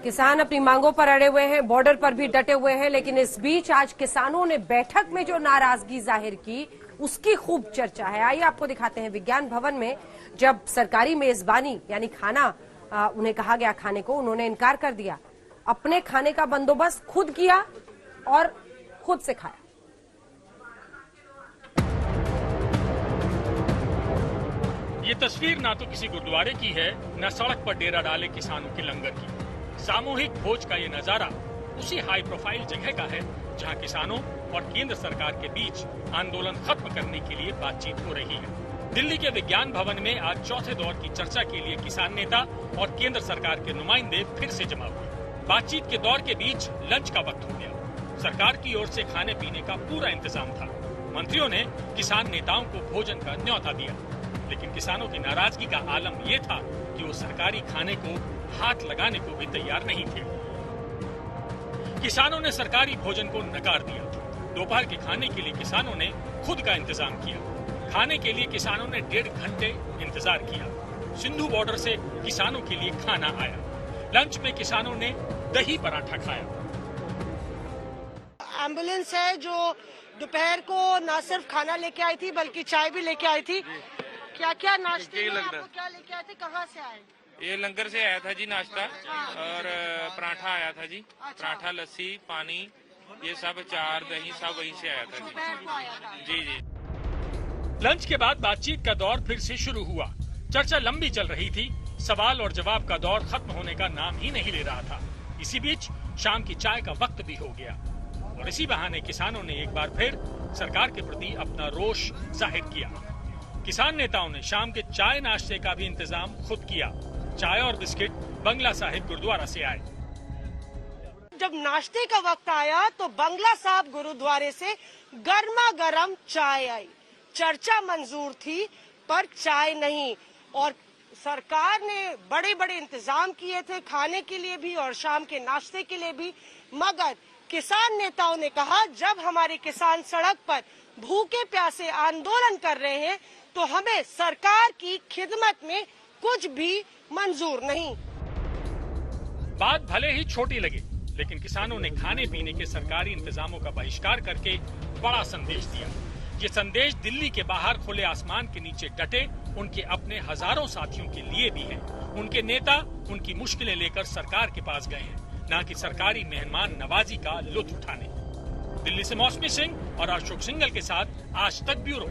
किसान अपनी मांगों पर अड़े हुए हैं, बॉर्डर पर भी डटे हुए हैं, लेकिन इस बीच आज किसानों ने बैठक में जो नाराजगी जाहिर की उसकी खूब चर्चा है। आइए आपको दिखाते हैं विज्ञान भवन में जब सरकारी मेजबानी यानी खाना उन्हें कहा गया खाने को, उन्होंने इनकार कर दिया। अपने खाने का बंदोबस्त खुद किया और खुद से खाया। ये तस्वीर ना तो किसी गुरुद्वारे की है, न सड़क पर डेरा डाले किसानों के लंगर की। सामूहिक भोज का ये नजारा उसी हाई प्रोफाइल जगह का है जहां किसानों और केंद्र सरकार के बीच आंदोलन खत्म करने के लिए बातचीत हो रही है। दिल्ली के विज्ञान भवन में आज चौथे दौर की चर्चा के लिए किसान नेता और केंद्र सरकार के नुमाइंदे फिर से जमा हुए। बातचीत के दौर के बीच लंच का वक्त हो गया। सरकार की ओर से खाने पीने का पूरा इंतजाम था। मंत्रियों ने किसान नेताओं को भोजन का न्योता दिया, लेकिन किसानों की नाराजगी का आलम ये था कि वो सरकारी खाने को हाथ लगाने को भी तैयार नहीं थे। किसानों ने सरकारी भोजन को नकार दिया। दोपहर के खाने के लिए किसानों ने खुद का इंतजाम किया। खाने के लिए किसानों ने 1.5 घंटे इंतजार किया। सिंधु बॉर्डर से किसानों के लिए खाना आया। लंच में किसानों ने दही पराठा खाया। एम्बुलेंस है जो दोपहर को न सिर्फ खाना लेके आई थी बल्कि चाय भी लेके आई थी। क्या क्या नाश्ते में आपको क्या लेके आए थे, कहाँ से आए? ये लंगर से आया था जी नाश्ता और पराठा आया था जी। पराठा, लस्सी, पानी, ये सब, चार, दही सब वहीं से आया था जी। जी। लंच के बाद बातचीत का दौर फिर से शुरू हुआ। चर्चा लंबी चल रही थी। सवाल और जवाब का दौर खत्म होने का नाम ही नहीं ले रहा था। इसी बीच शाम की चाय का वक्त भी हो गया और इसी बहाने किसानों ने एक बार फिर सरकार के प्रति अपना रोष जाहिर किया। किसान नेताओं ने शाम के चाय नाश्ते का भी इंतजाम खुद किया। चाय और बिस्किट बंगला साहिब गुरुद्वारा से आए। जब नाश्ते का वक्त आया तो बंगला साहब गुरुद्वारे से गर्मा गर्म चाय आई। चर्चा मंजूर थी पर चाय नहीं, और सरकार ने बड़े बड़े इंतजाम किए थे खाने के लिए भी और शाम के नाश्ते के लिए भी। मगर किसान नेताओं ने कहा जब हमारे किसान सड़क पर भूखे प्यासे आंदोलन कर रहे हैं तो हमें सरकार की खिदमत में कुछ भी मंजूर नहीं। बात भले ही छोटी लगे, लेकिन किसानों ने खाने पीने के सरकारी इंतजामों का बहिष्कार करके बड़ा संदेश दिया। ये संदेश दिल्ली के बाहर खुले आसमान के नीचे डटे उनके अपने हजारों साथियों के लिए भी है। उनके नेता उनकी मुश्किलें लेकर सरकार के पास गए हैं, न कि सरकारी मेहमान नवाजी का लुत्फ उठाने। दिल्ली से मौसमी सिंह और अशोक सिंघल के साथ आज तक ब्यूरो।